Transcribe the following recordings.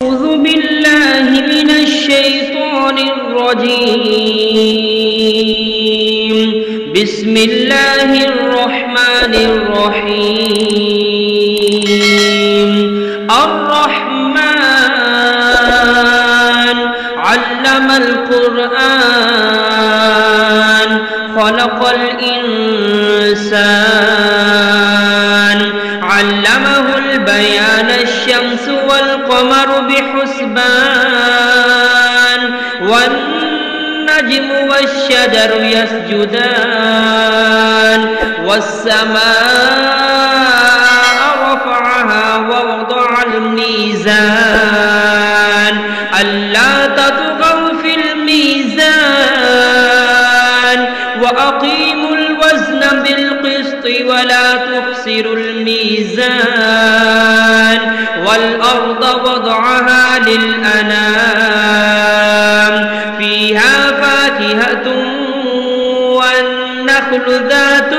أعوذ بالله من الشيطان الرجيم. بسم الله الرحمن الرحيم. الرحمن علم القرآن خلق الإنسان علمه البيان الشمس والقمر بحسبان والنجم والشجر يسجدان والسماء رفعها ووضع الميزان ألا تطغوا في الميزان وأقيموا الوزن بالقسط ولا تخسروا الميزان والأرض وضعها للأنام فيها فاكهة والنخل ذات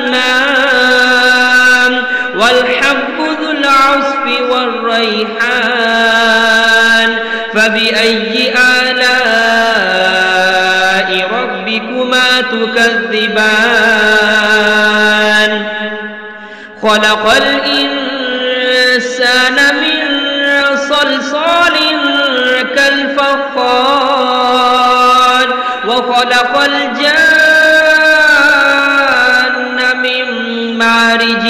الأكمام والحب ذو العصف والريحان فبأي آلاء ربكما تكذبان خلق الإنسان من صلصال كالفخار وخلق الجان من مارج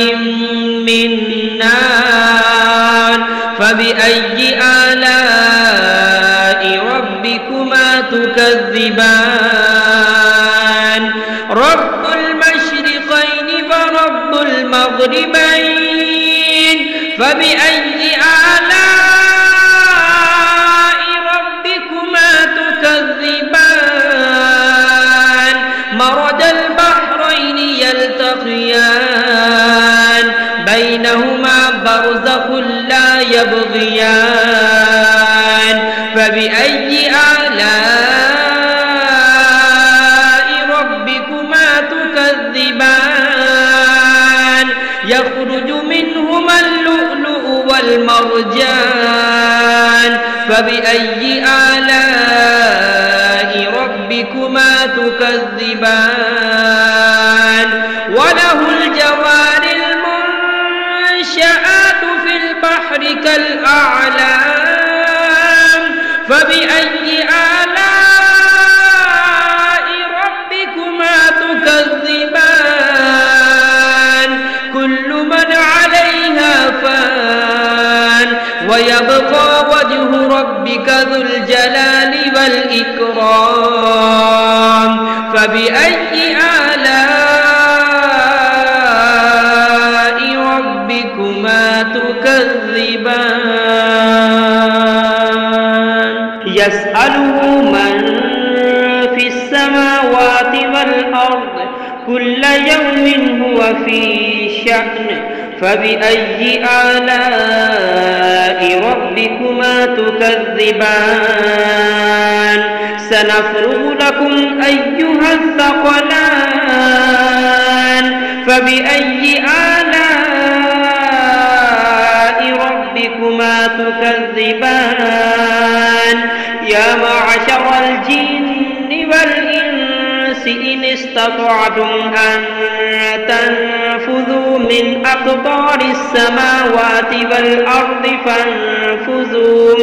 من نار فبأي آلاء ربكما تكذبان رب المشرقين ورب المغربين فبأي آلاء ربكما تكذبان مرج البحرين يلتقيان بينهما برزخ لا يبغيان فبأي آلاء ربكما تكذبان يخرج منهما اللؤلؤ والمرجان فبأي آلاء ربكما تكذبان وله الجوار المنشآت في البحر كالأعلام فبأي آلاء ربكما تكذبان كل من عليها فان ويبقى وجه ربك ذو الجلال والإكرام فبأي آلاء ربكما تكذبان يسأله من في السماوات والأرض كل يوم هو في شأن فبأي آلاء ربكما تكذبان سنفرغ لكم أيها الثقلان فبأي آلاء ربكما تكذبان يا معشر الجن والإنس إن استطعتم أن تنفذوا من أقطار السماوات والأرض فانفذوا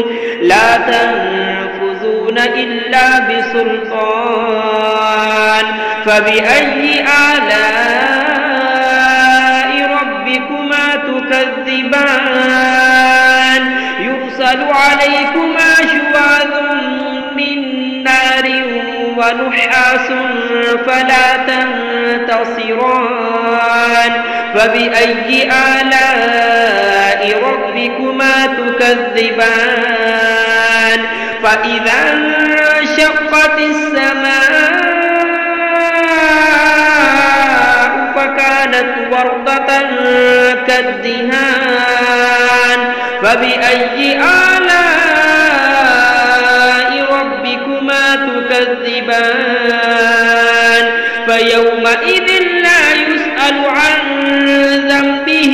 لا تنفذون إلا بسلطان فبأي آلاء ربكما تكذبان يرسل عليكما شواظ من نار ونحاس فلا تنتصران فبأي آلاء ربكما تكذبان فإذا انشقت السماء فكانت وردة كالدهان فبأي آلاء ربكما تكذبان فيومئذ لا يسأل عن ذنبه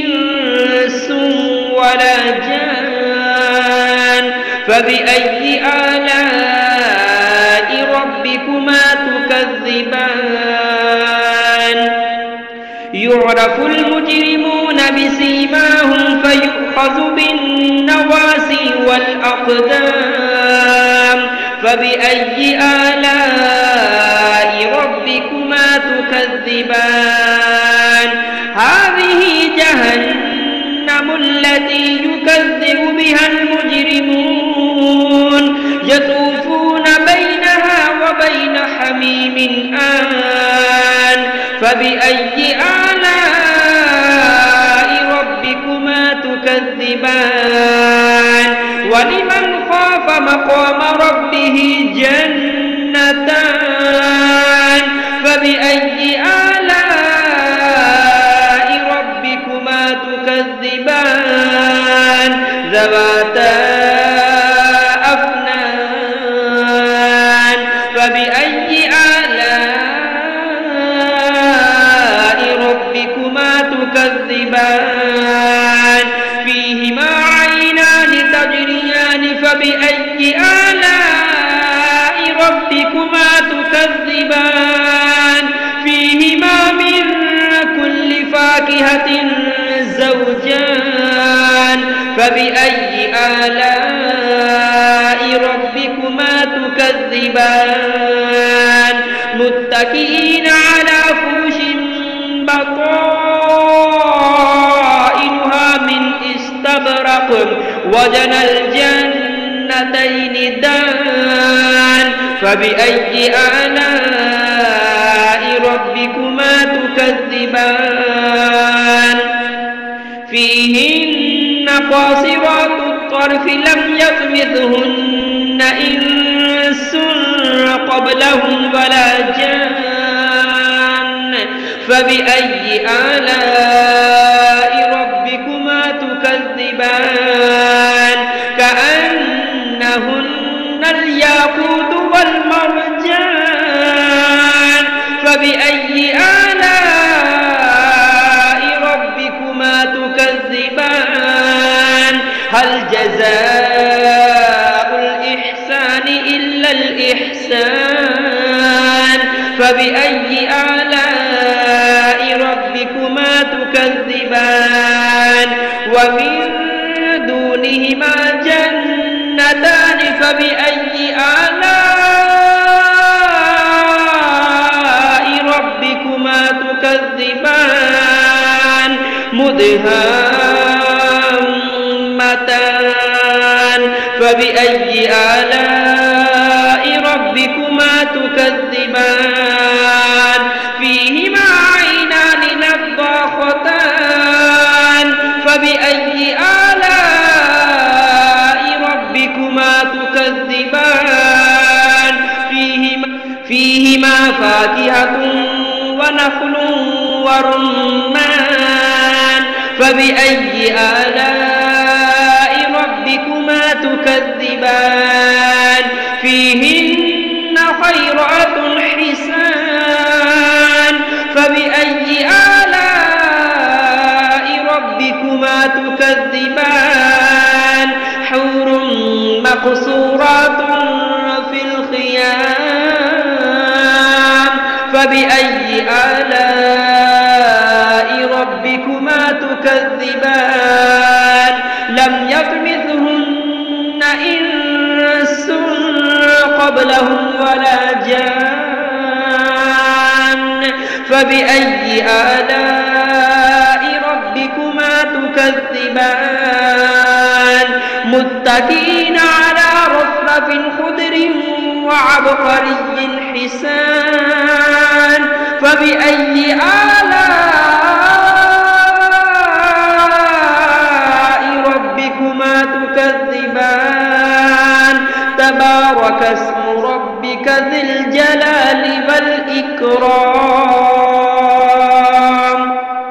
إنس ولا جان فبأي آلاء ربكما تكذبان يعرف المجرمون بسيماهم فيؤخذ بالنواسي والأقدام فبأي آلاء ربكما تكذبان هذه جهنم التي يكذب بها المجرمون يطوفون بينها وبين حميم آن فبأي آلاء ربكما تكذبان ولمن خاف مقام ربه جنتان فبأي آلاء ربكما تكذبان ذواتا أفنان فبأي آلاء ربكما تكذبان فيهما عينان تجريان فبأي آلاء ربكما تكذبان فيهما من كل فاكهة زوجان فبأي آلاء ربكما تكذبان متكئين على فرش بطائنها من استبرق وجنى الجنتين دان فبأي آلاء ربكما تكذبان فيهن قاصرات الطرف لم يطمثهن إنس قبلهم ولا جان فبأي آلاء ربكما تكذبان كأنهن الياقوت والمرجان فبأي آلاء ربكما تكذبان هل جزاء الإحسان إلا الإحسان فبأي آلاء ربكما تكذبان ومن دونهما جنتان فبأي آلاء ربكما تكذبان مدهامتان فبأي آلاء ربكما تكذبان فيهما عينان نضاختان فبأي آلاء ربكما تكذبان فيهما فاكهة ونخل ورمان فبأي آلاء ربكما تكذبان فيهن خيرات حسان فبأي آلاء ربكما تكذبان حور مقصورات في الخيام فبأي آلاء ربكما تكذبان لم يطمثهن إنس قبلهم ولا جان فبأي آلاء ربكما تكذبان متكئين على رفرف خضر وعبقري حسان فبأي آلاء ربكما تكذبان تبارك اسم ربك ذي الجلال والإكرام